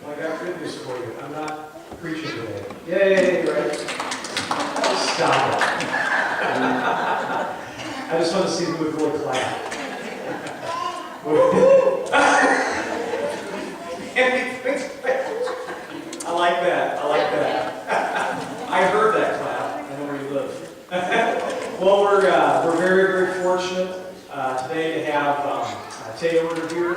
Well, I got good news for you. I'm not preaching today. Yay, right? Stop it. I just want to see who would really clap. I like that. I like that. I heard that clap. I know where you live. Well, we're very, very fortunate today to have Tay Odor here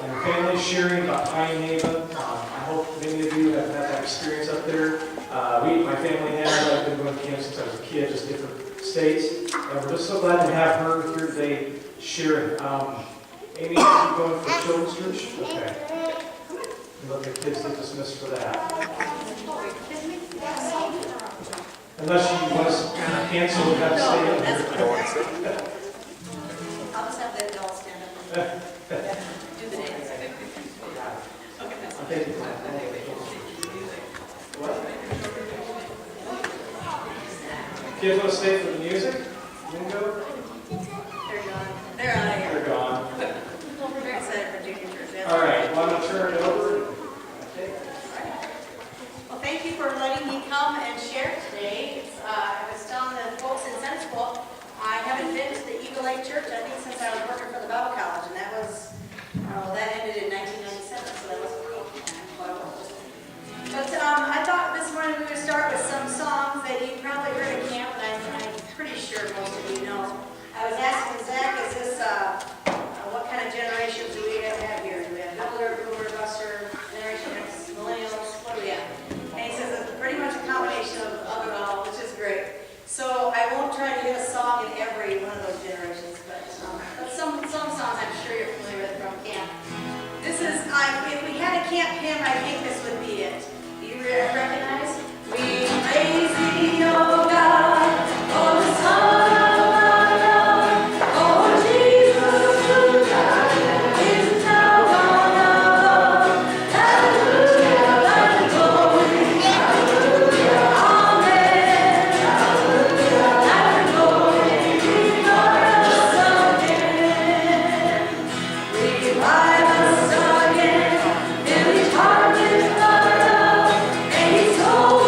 and family sharing about PineHaven. I hope many of you have had that experience up there. My family has. I've been going to camp since I was a kid, just different states. And we're just so glad to have her here today sharing. Amy, are you going for children's church? Okay. Let the kids get dismissed for that. Unless you want us to cancel, we have to stay in here. I'll just have the adults stand up and do the dance. Thank you. What? Kids want to stay for the music? Bingo? They're gone. They're out of here. They're gone. We're very excited for junior church. All right, well, I'm going to turn it over. Well, thank you for letting me come and share today. I was telling the folks in Sunday school, I haven't been to the Eagle Lake Church, I think, since I was working for the Bible College, and that was, that ended in 1997, so that wasn't real. But I thought this morning we would start with some songs that you probably heard at camp, and I'm pretty sure most of you know. I was asking Zach, is this, what kind of generations do we have here? Do we have Elder, Boomer, Buster, Generation X, Millennials? What do we have? And he says it's pretty much a combination of it all, which is great. So I won't try to hit a song in every one of those generations, but some songs I'm sure you're familiar with from camp. This is, if we had a camp hymn, I think this would be it. Do you recognize? We praise thee, O God, O the Son of our God, O Jesus who died, is now gone above. Hallelujah, and glory, hallelujah, amen. Hallelujah, and glory, revive us again. Revive us again, till each heart is love, and each soul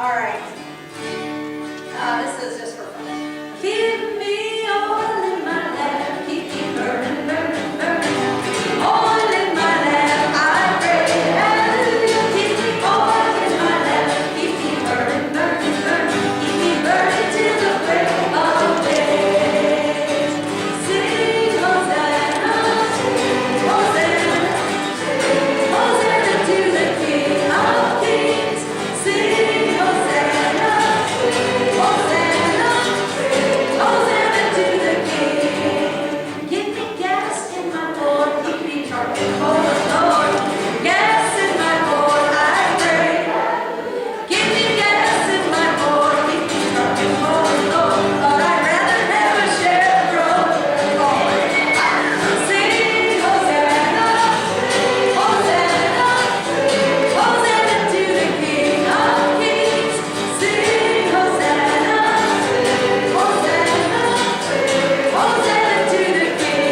All right. This is just for fun. Give me oil in my lamp, keep me burning, burning, burning. Oil in my lamp, I pray, hallelujah. Keep me oil in my lamp, keep me burning, burning, burning. Keep me burning till the break of day. Sing Hosanna, Hosanna, Hosanna to the King of Kings. Sing Hosanna, Hosanna, Hosanna to the King. Give me gas in my Lord, keep me charging for the Lord. Gas in my Lord, I pray. Give me gas in my Lord, keep me charging for the Lord. Lord, I'd rather have a Chevron. Sing Hosanna, Hosanna, Hosanna to the King of Kings. Sing Hosanna, Hosanna, Hosanna to the King.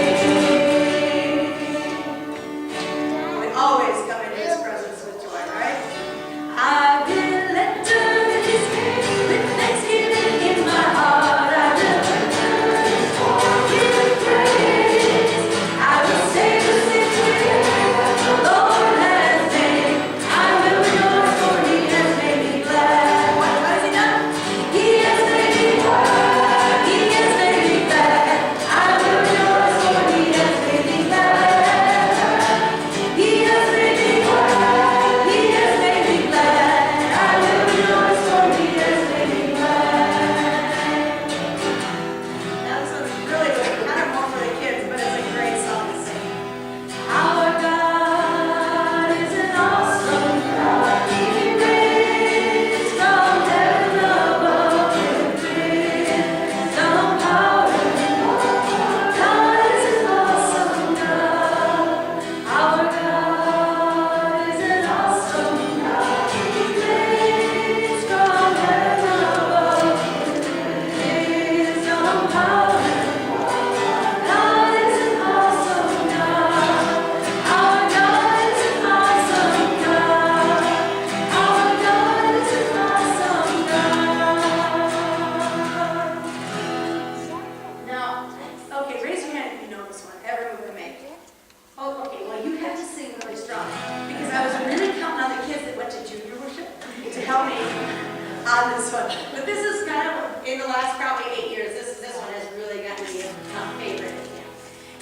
We always come into His presence with joy, right? I will enter His gates with thanksgiving in my heart. I will enter His courts with praise. I will say the same what the Lord has made. I will rejoice, for He has made me glad. What has He done? He has made me glad. He has made me glad. I will rejoice, for He has made me glad. He has made me glad. He has made me glad. I will rejoice, for He has made me glad. Now this one's really good. Kind of more for the kids, but it's a great song to sing. Our God is an awesome God. He reigns from heaven above with wisdom, power, and love. God is an awesome God. Our God is an awesome God. He reigns from heaven above with wisdom, power, and love. God is an awesome God. Our God is an awesome God. Our God is an awesome God. Now, okay, raise your hand if you know this one. Every move we make. Oh, okay, well, you have to sing really strong because I was really counting on the kids that went to junior worship to help me on this one. But this is kind of, in the last probably 8 years, this one has really gotten to be a favorite.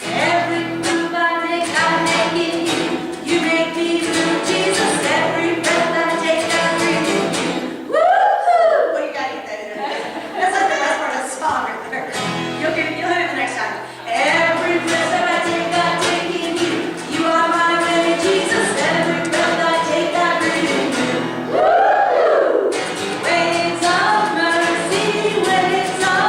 Every move I make in you. You make me move, Jesus. Every breath I take, I breathe in you. Woo-hoo! Well, you gotta get that in there. That's like the best part of the song right there. You'll hit it the next time. Every breath that I take in you. You are my remedy, Jesus. Every breath I take, I breathe in you. Woo-hoo! Waves of mercy, waves of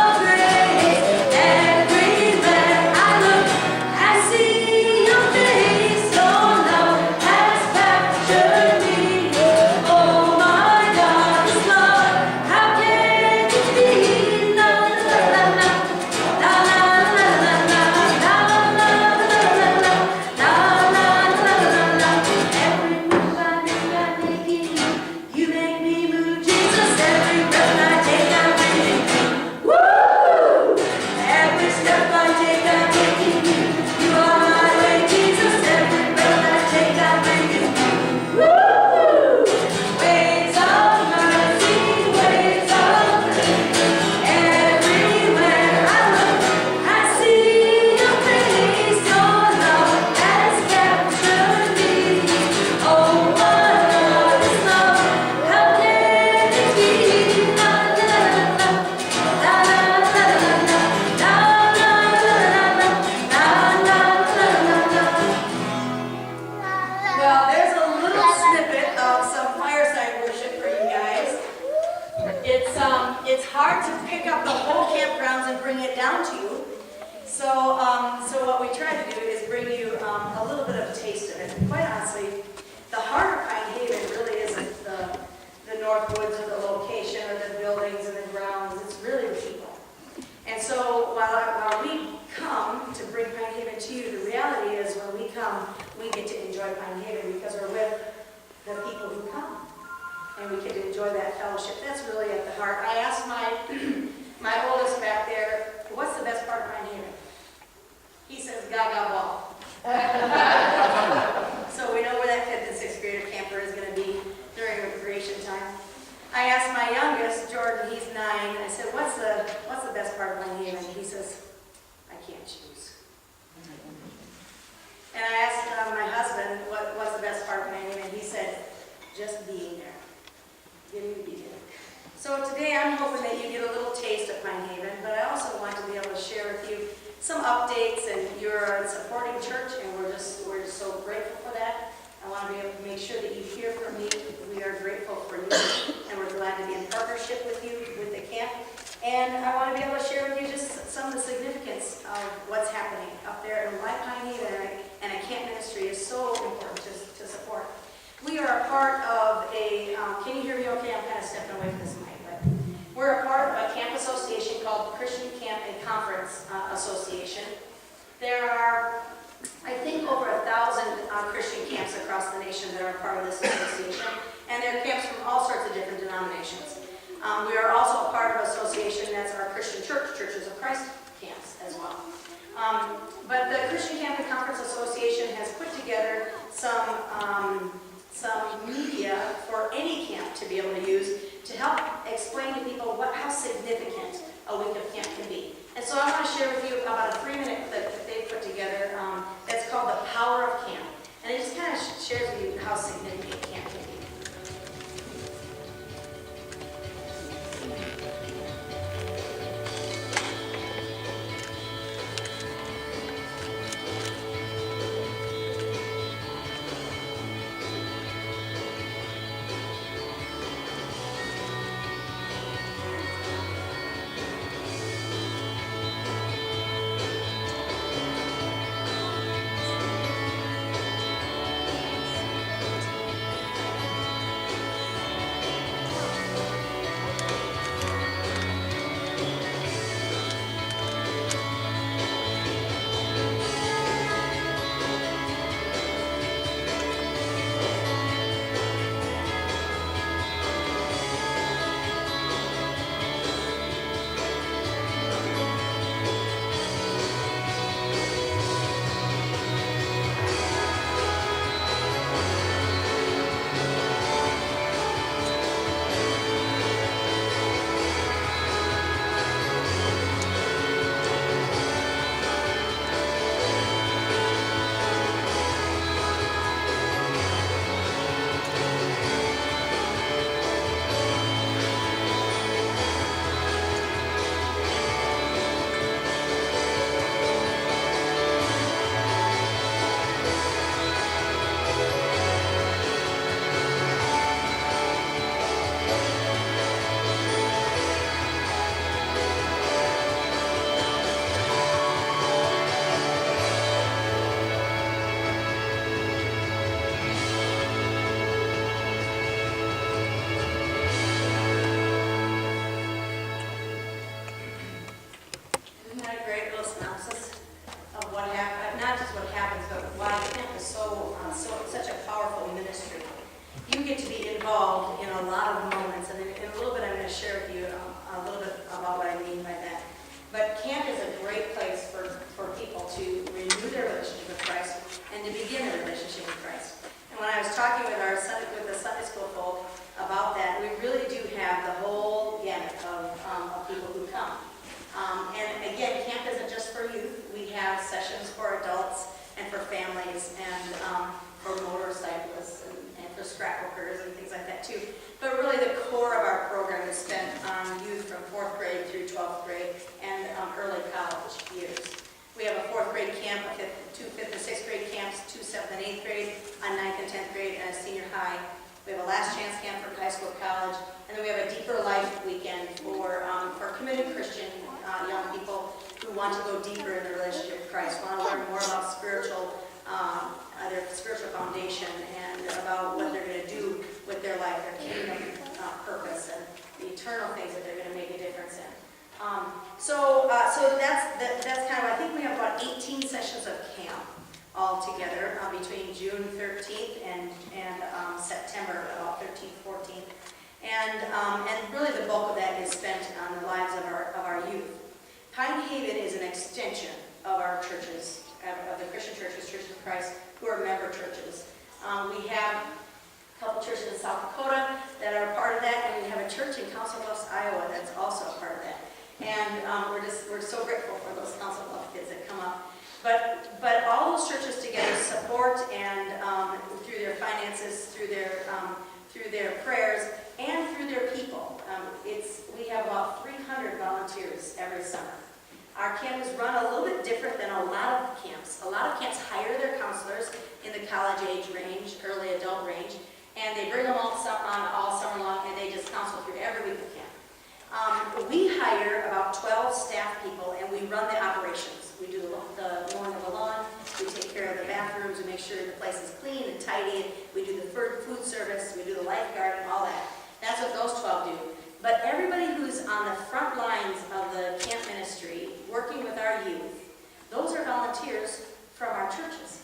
really at the heart. I asked my oldest back there, what's the best part of PineHaven? He says, Gaga Ball. So we know where that 5th and 6th grader camper is going to be during recreation time. I asked my youngest, Jordan, he's 9, I said, what's the best part of PineHaven? He says, I can't choose. And I asked my husband, what's the best part of PineHaven? He said, just being there. Getting to be there. So today I'm hoping that you get a little taste of PineHaven, but I also want to be able to share with you some updates, and you're a supporting church, and we're just so grateful for that. I want to be able to make sure that you hear from me. We are grateful for you, and we're glad to be in partnership with you, with the camp. And I want to be able to share with you just some of the significance of what's happening up there, and why PineHaven and a camp ministry is so important to support. We are a part of a, can you hear me okay? I'm kind of stepping away from this mic, but we're a part of a camp association called Christian Camp and Conference Association. There are, I think, over 1,000 Christian camps across the nation that are part of this association, and they're camps from all sorts of different denominations. We are also a part of an association that's our Christian church, Churches of Christ camps as well. But the Christian Camp and Conference Association has put together some media for any camp to be able to use to help explain to people how significant a week of camp can be. And so I want to share with you about a 3-minute clip that they put together that's called The Power of Camp. And it just kind of shares with you how significant camp can be. Such a powerful ministry. You get to be involved in a lot of moments, and in a little bit I'm going to share with you a little bit about what I mean by that. But camp is a great place for people to renew their relationship with Christ and to begin a relationship with Christ. And when I was talking with the Sunday school folk about that, we really do have the whole gamut of people who come. And again, camp isn't just for youth. We have sessions for adults and for families and for motorcyclists and for scrapbookers and things like that too. But really the core of our program is spent on youth from 4th grade through 12th grade and early college years. We have a 4th grade camp, 2 5th and 6th grade camps, 2 7th and 8th grade, a 9th and 10th grade, and a senior high. We have a last chance camp for high school, college, and then we have a deeper life weekend for committed Christian young people who want to go deeper in their relationship with Christ, want to learn more about their spiritual foundation and about what they're going to do with their life, their kingdom purpose, and the eternal things that they're going to make a difference in. So that's kind of, I think we have about 18 sessions of camp all together between June 13th and September, about 13th, 14th. And and really the bulk of that is spent on the lives of our youth. PineHaven is an extension of our churches, of the Christian churches, Churches of Christ, who are member churches. We have a couple churches in South Dakota that are part of that, and we have a church in Council Bluffs, Iowa that's also a part of that. And we're so grateful for those Council Bluffs kids that come up. But all those churches together support and through their finances, through their prayers, and through their people. We have about 300 volunteers every summer. Our camp is run a little bit different than a lot of camps. A lot of camps hire their counselors in the college age range, early adult range, and they bring them all summer long, and they just counsel through every week of camp. We hire about 12 staff people, and we run the operations. We do the mowing of the lawn, we take care of the bathrooms, we make sure the place is clean and tidy, we do the food service, we do the lifeguard and all that. That's what those 12 do. But everybody who's on the front lines of the camp ministry, working with our youth, those are volunteers from our churches.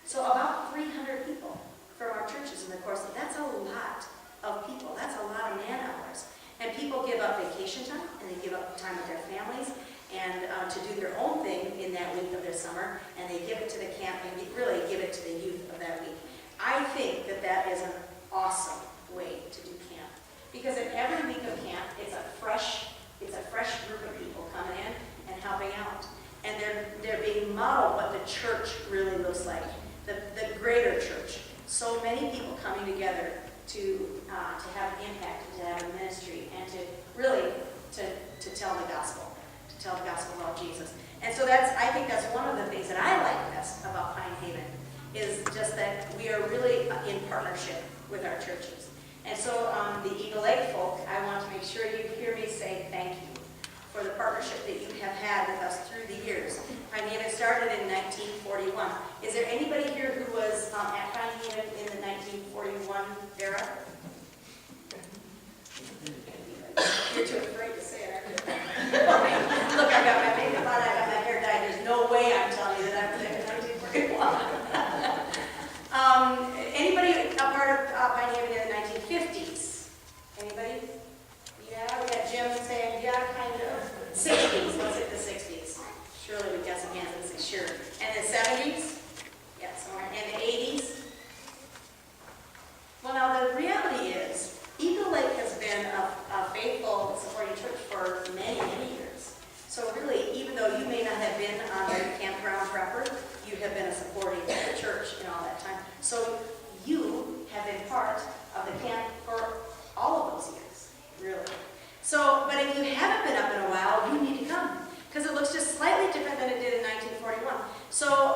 So about 300 people from our churches in the course of, that's a lot of people, that's a lot of man hours. And people give up vacation time, and they give up time with their families, and to do their own thing in that week of their summer, and they give it to the camp, and really give it to the youth of that week. I think that is an awesome way to do camp. Because in every week of camp, it's a fresh group of people coming in and helping out. And they're being modeled what the church really looks like, the greater church. So many people coming together to have an impact, to have a ministry, and to really to tell the gospel about Jesus. And so I think that's one of the things that I like best about PineHaven, is just that we are really in partnership with our churches. And so the Eagle Lake folk, I want to make sure you hear me say thank you for the partnership that you have had with us through the years. PineHaven started in 1941. Is there anybody here who was at PineHaven in the 1941 era? You're too afraid to say it, aren't you? Look, I got my makeup on, I got my hair dyed. There's no way I'm telling you that I was there in 1941. Anybody a part of PineHaven in the 1950s? Anybody? Yeah, we got Jim saying, yeah, kind of. 60s, let's hit the 60s. Surely we've got some hands that say sure. And the 70s? Yeah, somewhere. And the 80s? Well, now the reality is, Eagle Lake has been a faithful supporting church for many, many years. So really, even though you may not have been on the campground proper, you have been a supporting church in all that time. So you have been part of the camp for all of those years, really. So, but if you haven't been up in a while, you need to come, because it looks just slightly different than it did in 1941. So,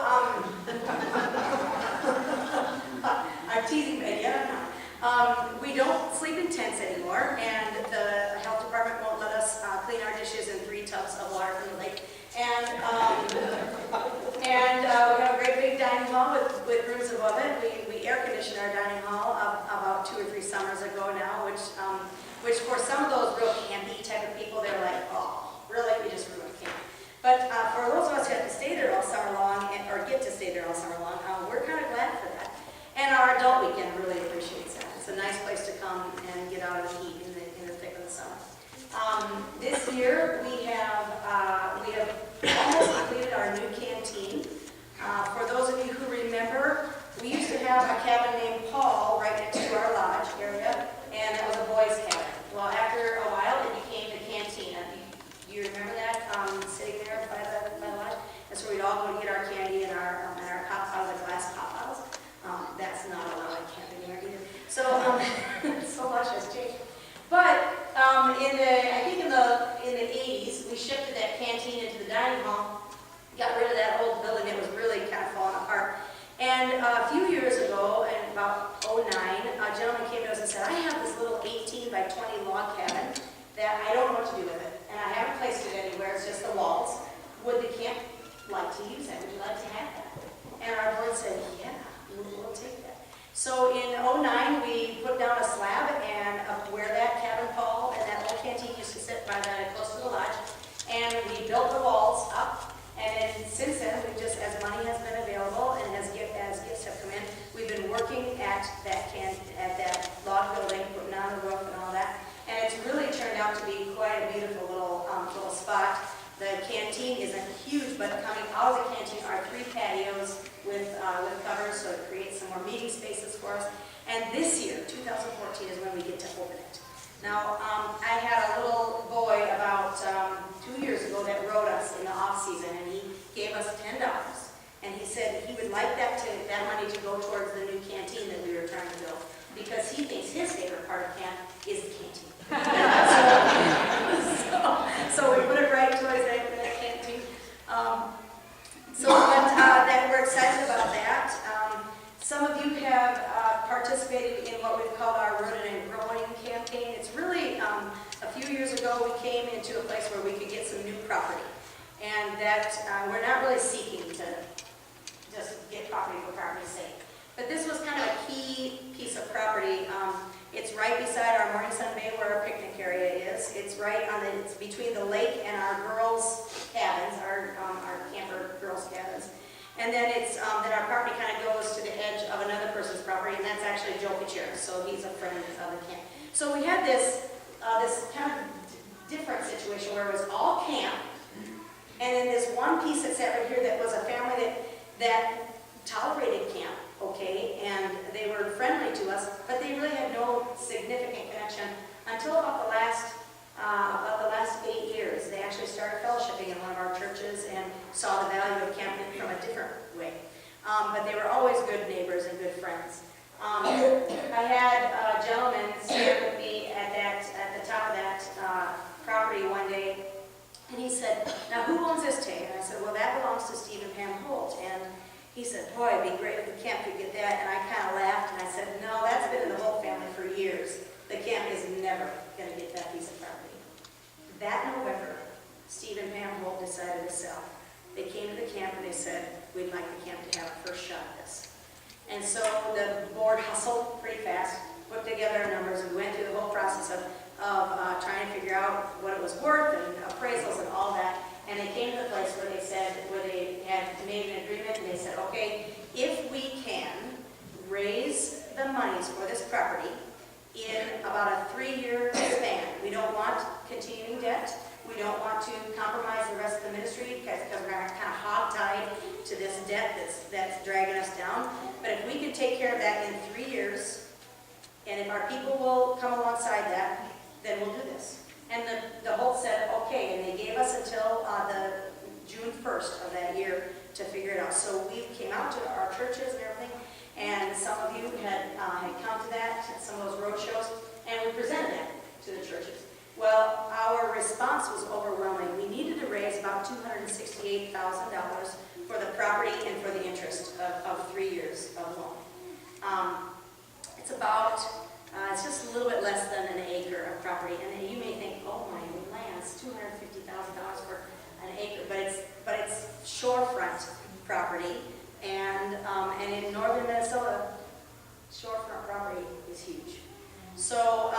I'm teasing, but yeah, no. We don't sleep in tents anymore, and the health department won't let us clean our dishes in 3 tubs of water from the lake. And we have a great big dining hall with rooms above it. We air conditioned our dining hall about 2 or 3 summers ago now, which for some of those real campy type of people, they're like, oh, really? You just ruined camp. But for those of us who have to stay there all summer long, or get to stay there all summer long, we're kind of glad for that. And our adult weekend really appreciates that. It's a nice place to come and get out of the heat in the thick of the summer. This year we have almost completed our new canteen. For those of you who remember, we used to have a cabin named Paul right next to our lodge area, and it was a boys' cabin. Well, after a while, it became the cantina. You remember that sitting there by the lodge? That's where we'd all go to get our candy and our pop out of the glass pop bottles. That's not allowed at camping there either. So so much has changed. But I think in the 80s, we shifted that canteen into the dining hall, got rid of that old building that was really kind of falling apart. And a few years ago, in about 2009, a gentleman came to us and said, I have this little 18 by 20 log cabin that I don't know what to do with it. And I haven't placed it anywhere, it's just the walls. Would the camp like to use it? Would you like to have that? And our board said, yeah, we'll take that. So in 2009, we put down a slab, and where that cabin Paul and that old canteen used to sit close to the lodge, and we built the walls up. And then since then, we've just, as money has been available and as gifts have come in, we've been working at that log building, putting on the roof and all that. out to be quite a beautiful little spot. The canteen isn't huge, but coming out of the canteen are 3 patios with covers, so it creates some more meeting spaces for us. And this year, 2014, is when we get to open it. Now, I had a little boy about 2 years ago that wrote us in the off-season, and he gave us $10. And he said he would like that money to go towards the new canteen that we were trying to build, because he thinks his favorite part of camp is the canteen. so we put it right towards that canteen. That we're excited about that. Some of you have participated in what we've called our Rooted and Growing campaign. It's really, a few years ago, we came into a place where we could get some new property. And that we're not really seeking to just get property for property's sake. But this was kind of a key piece of property. It's right beside our Morning Sun Bay where our picnic area is. It's it's between the lake and our girls' cabins, our camper girls' cabins. And then then our property kind of goes to the edge of another person's property, and that's actually Joe Kuchera, so he's a friend of the camp. So we had this kind of different situation where it was all camp, and then this one piece that's right here that was a family that tolerated camp, okay, and they were friendly to us, but they really had no significant connection until about the last 8 years. They actually started fellowshipping in one of our churches and saw the value of camping from a different way. But they were always good neighbors and good friends. I had a gentleman stand with me at the top of that property one day, and he said, "Now who owns this, Tay?" And I said, "Well, that belongs to Steve and Pam Holt." And he said, "Boy, it'd be great if the camp could get that." And I kind of laughed and I said, "No, that's been in the Holt family for years. The camp is never going to get that piece of property." That November, Steve and Pam Holt decided to sell. They came to the camp and they said, "We'd like the camp to have a first shot at this." And so the board hustled pretty fast, put together our numbers, and we went through the whole process of trying to figure out what it was worth and appraisals and all that. And they came to the place where they had made an agreement, and they said, "Okay, if we can raise the monies for this property in about a 3-year span, we don't want continuing debt, we don't want to compromise the rest of the ministry because we're kind of hog-tied to this debt that's dragging us down. But if we could take care of that in 3 years, and if our people will come alongside that, then we'll do this." And the Holt said, "Okay," and they gave us until the June 1st of that year to figure it out. So we came out to our churches and everything, and some of you had come to that, some of those road shows, and we presented that to the churches. Well, our response was overwhelming. We needed to raise about $268,000 for the property and for the interest of 3 years of loan. It's just a little bit less than an acre of property, and you may think, "Oh my land, it's $250,000 for an acre," but it's shorefront property, and in northern Minnesota, shorefront property is huge. So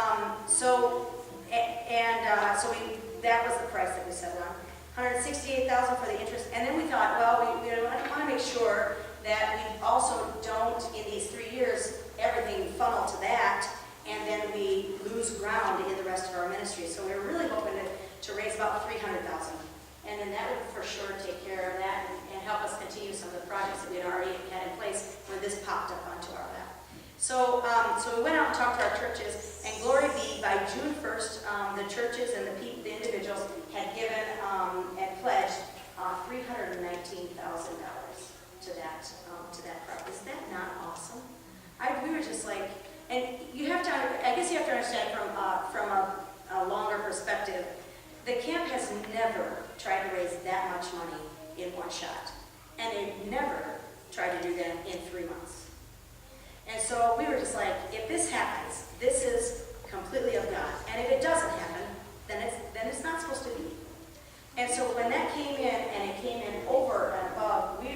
that was the price that we settled on, $168,000 for the interest, and then we thought, well, we want to make sure that we also don't, in these 3 years, everything funnel to that, and then we lose ground in the rest of our ministry. So we were really hoping to raise about $300,000, and then that would for sure take care of that and help us continue some of the projects that we had already had in place when this popped up onto our lap. So we went out and talked to our churches, and glory be, by June 1st, the churches and the individuals had given and pledged $319,000 to that property. Is that not awesome? We were just like, and I guess you have to understand from a longer perspective, the camp has never tried to raise that much money in one shot, and they've never tried to do that in 3 months. And so we were just like, if this happens, this is completely of God. And if it doesn't happen, then it's not supposed to be. And so when that came in, and it came in over and above, we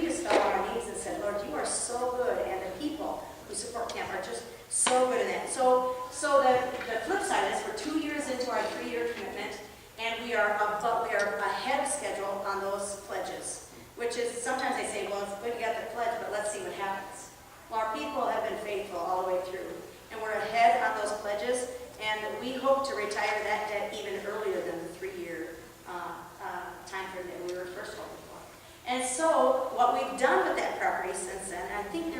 just fell on our knees and said, "Lord, you are so good," and the people who support camp are just so good in that. So the flip side is we're 2 years into our 3-year commitment, and we are ahead of schedule on those pledges, which is, sometimes they say, "Well, it's good you got the pledge, but let's see what happens." Well, our people have been faithful all the way through, and we're ahead on those pledges, and we hope hope to retire that debt even earlier than the 3-year time frame that we were first hoping for. And so what we've done with that property since then, and I think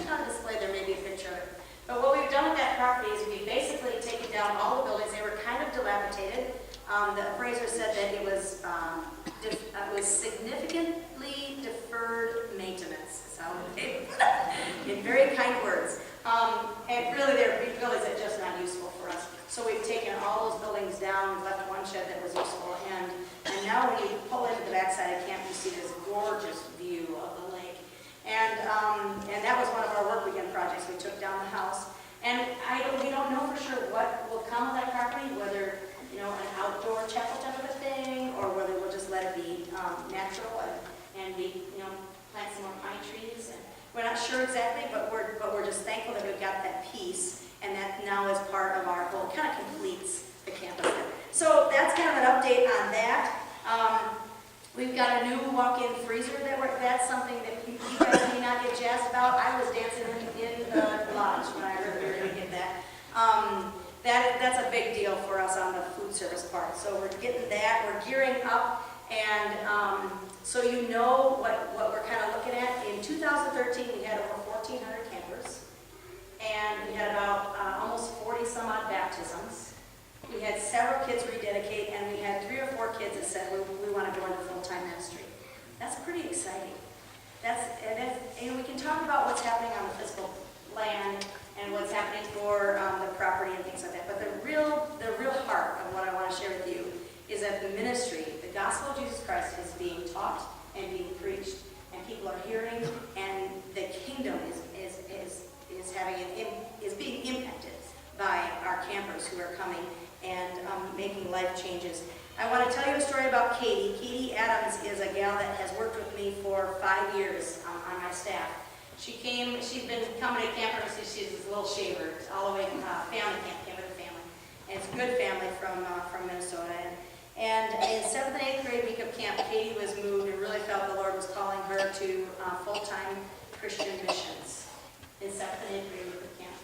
on display there may be a picture of it, but what we've done with that property is we've basically taken down all the buildings. They were kind of dilapidated. The appraiser said that it was significantly deferred maintenance. Is how they put it in very kind words. And really, they're buildings that are just not useful for us. So we've taken all those buildings down, we've left one shed that was useful, and now when you pull into the backside of camp, you see this gorgeous view of the lake. And that was one of our work weekend projects. We took down the house, and we don't know for sure what will come of that property, whether an outdoor chapel type of a thing, or whether we'll just let it be natural and we plant some more pine trees. And we're not sure exactly, but we're just thankful that we've got that piece, and that now is part of our whole, kind of completes the campus there. So that's kind of an update on that. We've got a new walk-in freezer that's something that you guys may not get jazzed about. I was dancing in the lodge when I heard we were going to get that. That's a big deal for us on the food service part. So we're getting that, we're gearing up, and so you know what we're kind of looking at. In 2013, we had over 1,400 campers, and we had about almost 40 some odd baptisms. We had several kids rededicate, and we had 3 or 4 kids that said we want to go into full-time ministry. That's pretty exciting. We can talk about what's happening on the physical land and what's happening for the property and things like that. But the real heart of what I want to share with you is that the ministry, the gospel of Jesus Christ, is being taught and being preached, and people are hearing, and the kingdom is being impacted by our campers who are coming and making life changes. I want to tell you a story about Katie. Katie Adams is a gal that has worked with me for 5 years on my staff. She's been coming to camp ever since she's a little shaver, all the way from family camp, came with her family. And it's a good family from Minnesota. And in 7th and 8th grade week of camp, Katie was moved and really felt the Lord was calling her to full-time Christian missions in 7th and 8th grade week of camp.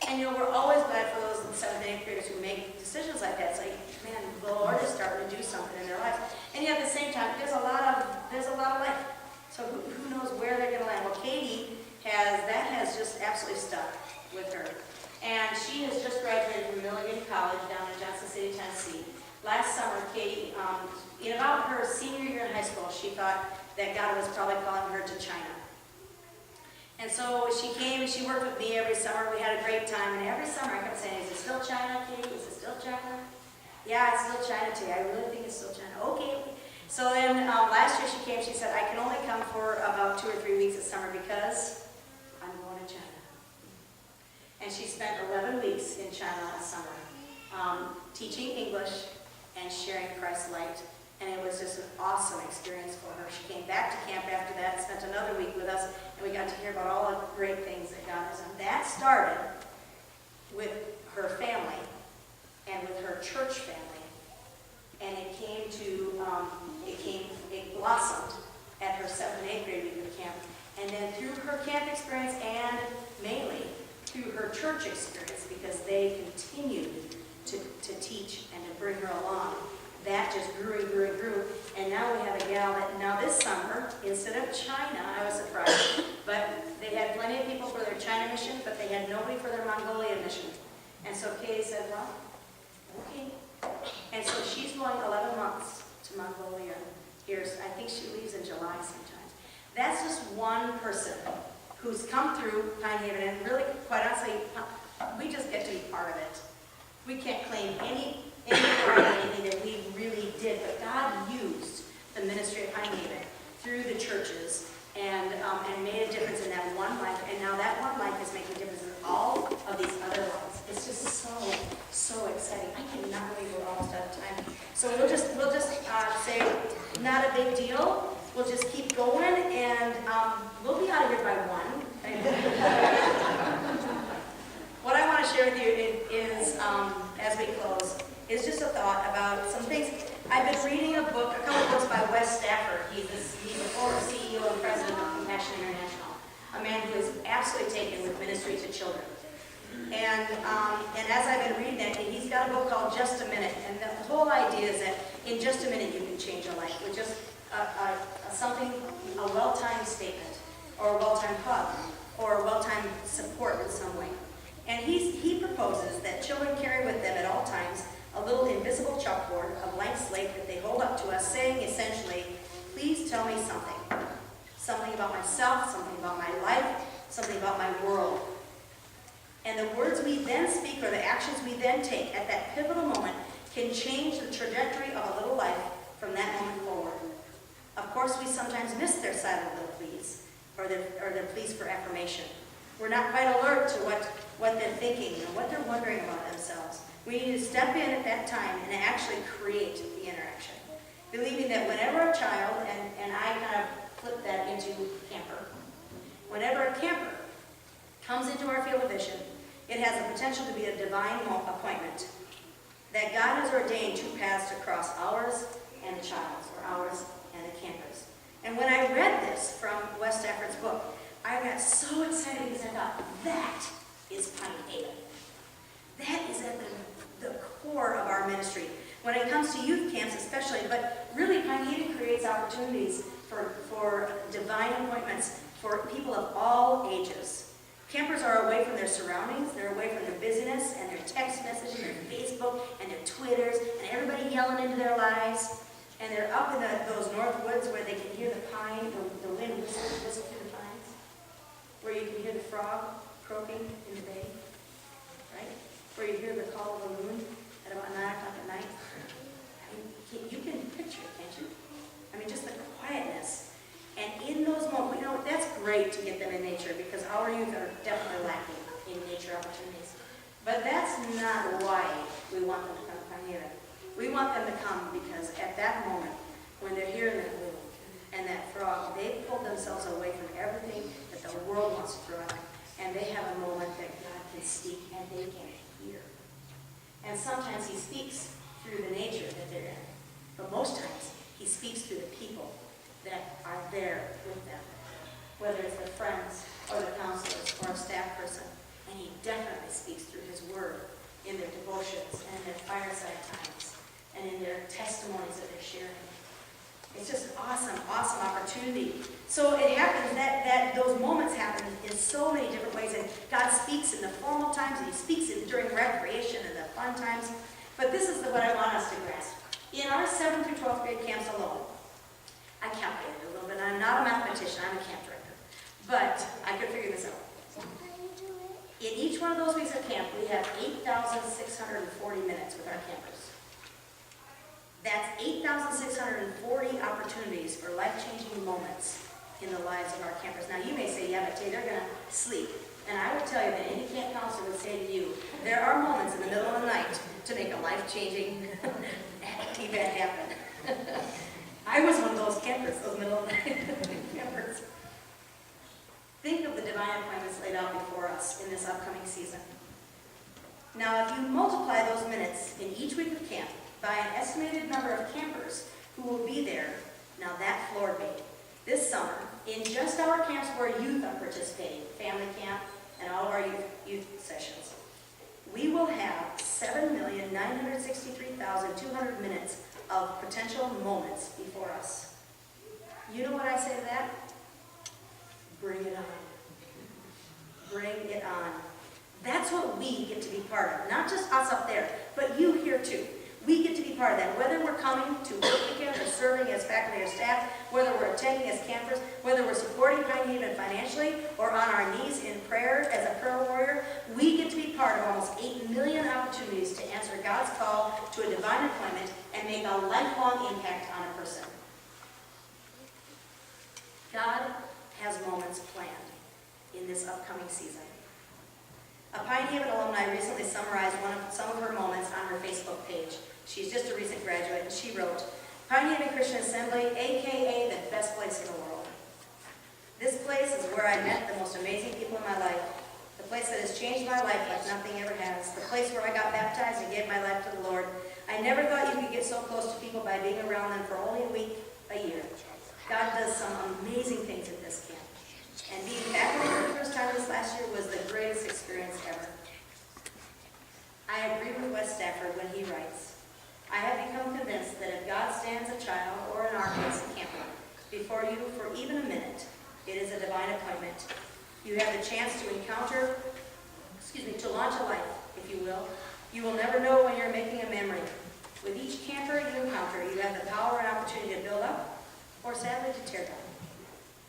And we're always glad for those 7th and 8th graders who make decisions like that. It's like, man, the Lord is starting to do something in their lives. And yet at the same time, there's a lot of life. So who knows where they're going to land? Well, Katie has just absolutely stuck with her. And she has just graduated from Milligan College down in Johnson City, Tennessee. Last summer, Katie, in about her senior year in high school, she thought that God was probably calling her to China. And so she came and she worked with me every summer. We had a great time. And every summer I kept saying, is it still China, Katie? Is it still China? Yeah, it's still China too. I really think it's still China. Okay. So then last year she came, she said, I can only come for about 2 or 3 weeks this summer because I'm going to China. And she spent 11 weeks in China last summer teaching English and sharing Christ's light. And it was just an awesome experience for her. She came back to camp after that, spent another week with us, and we got to hear about all the great things that God has done. That started with her family and with her church family. And it blossomed at her 7th and 8th grade week of camp. And then through her camp experience and mainly through her church experience, because they continued to teach and to bring her along, that just grew and grew and grew. And now we have a gal that now this summer, instead of China, I was surprised, but they had plenty of people for their China mission, but they had nobody for their Mongolia mission. And so Katie said, well, okay. And so she's going 11 months to Mongolia. I think she leaves in July sometimes. That's just one person who's come through PineHaven, and really, quite honestly, we just get to be part of it. We can't claim any pride in anything that we really did, but God used the ministry of PineHaven through the churches and made a difference in that one life, and now that one life is making a difference in all of these other lives. It's just so exciting. I cannot believe we're almost out of time. So we'll just say, not a big deal. We'll just keep going, and we'll be out of here by 1. What I want to share with you is, as we close, is just a thought about some things. I've been reading a couple of books by Wes Stafford. He's the former CEO and president of Compassion International, a man who is absolutely taken with ministry to children. And as I've been reading that, he's got a a book called Just a Minute, and the whole idea is that in just a minute you can change your life with just a well-timed statement, or a well-timed hug, or a well-timed support in some way. And he proposes that children carry with them at all times a little invisible chalkboard, a blank slate that they hold up to us, saying essentially, please tell me something. Something about myself, something about my life, something about my world. And the words we then speak or the actions we then take at that pivotal moment can change the trajectory of a little life from that moment forward. Of course, we sometimes miss their silent little pleas or their pleas for affirmation. We're not quite alert to what they're thinking and what they're wondering about themselves. We need to step in at that time and actually create the interaction. Believing that whenever a child, and I kind of flip that into camper, whenever a camper comes into our field of vision, it has the potential to be a divine appointment. That God has ordained two paths to cross, ours and the child's, or ours and the camper's. And when I read this from Wes Stafford's book, I got so excited because I thought, that is PineHaven. That is at the core of our ministry. When it comes to youth camps especially, but really PineHaven creates opportunities for divine appointments for people of all ages. Campers are away from their surroundings, they're away from their busyness and their text messaging, their Facebook and their Twitters, and everybody yelling into their lives. And they're up in those north woods where they can hear the pine, the wind whistle through the pines, where you can hear the frog croaking in the bay, right? Where you hear the call of the loon at about 9 o'clock at night. I mean, you can picture it, can't you? I mean, just the quietness. And in those moments, that's great to get them in nature because our youth are definitely lacking in nature opportunities. But that's not why we want them to come to PineHaven. We want them to come because at that moment, when they're hearing that loon and that frog, they've pulled themselves away from everything that the world wants to throw at them. And they have a moment that God can speak and they can hear. And sometimes he speaks through the nature that they're in. But most times, he speaks through the people that are there with them. Whether it's their friends, or their counselors, or a staff person. And he definitely speaks through his word in their devotions, and in their fireside times, and in their testimonies that they're sharing. It's just an awesome, awesome opportunity. So it happens that those moments happen in so many different ways, and God speaks in the formal times, and he speaks during recreation and the fun times. But this is what I want us to grasp. In our 7th through 12th grade camps alone, I calculated a little bit. I'm not a mathematician, I'm a camp director. But I could figure this out. In each one of those weeks of camp, we have 8,640 minutes with our campers. That's 8,640 opportunities for life-changing moments in the lives of our campers. Now, you may say, yeah, but Tay, they're going to sleep. And I would tell you that any camp counselor would say to you, there are moments in the middle of the night to make a life-changing event happen. I was one of those campers, those middle of the night campers. Think of the divine appointments laid out before us in this upcoming season. Now, if you multiply those minutes in each week of camp by an estimated number of campers who will be there, now that floored me. This summer, in just our camps where youth are participating, family camp, and all of our youth sessions, we will have 7,963,200 minutes of potential moments before us. You know what I say to that? Bring it on. Bring it on. That's what we get to be part of. Not just us up there, but you here too. We get to be part of that. Whether we're coming to work weekend or serving as faculty or staff, whether we're attending as campers, whether we're supporting PineHaven financially or on our knees in prayer as a prayer warrior, we get to be part of almost 8 million opportunities to answer God's call to a divine appointment and make a lifelong impact on a person. God has moments planned in this upcoming season. A PineHaven alumni recently summarized some of her moments on her Facebook page. She's just a recent graduate, and she wrote, PineHaven Christian Assembly, a.k.a. the best place in the world. This place is where I met the most amazing people in my life, the place that has changed my life like nothing ever has, the place where I got baptized and gave my life to the Lord. I never thought you could get so close to people by being around them for only a week, a year. God does some amazing things at this camp. And being faculty for the first time last year was the greatest experience ever. I agree with Wes Stafford when before you for even a minute. It is a divine appointment. You have the chance to to launch a life, if you will. You will never know when you're making a memory. With each camper you encounter, you have the power and opportunity to build up, or sadly to tear down.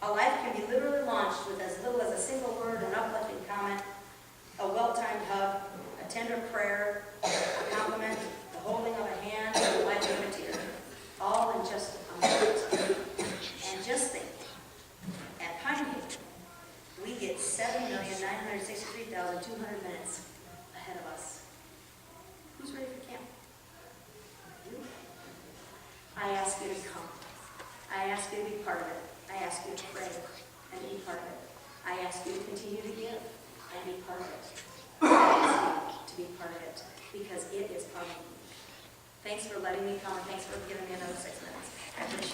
A life can be literally launched with as little as a single word, an uplifting comment, a well-timed hug, a tender prayer, a compliment, the holding of a hand, and the wiping of a tear. All in just a moment. And just think, at PineHaven, we get 7,963,200 minutes ahead of us. Who's ready for camp? You? I ask you to come. I ask you to be part of it. I ask you to pray and be part of it. I ask you to continue to give and be part of it. I ask you to be part of it because it is part of me. Thanks for letting me come, and thanks for giving me another 6 minutes. I appreciate it.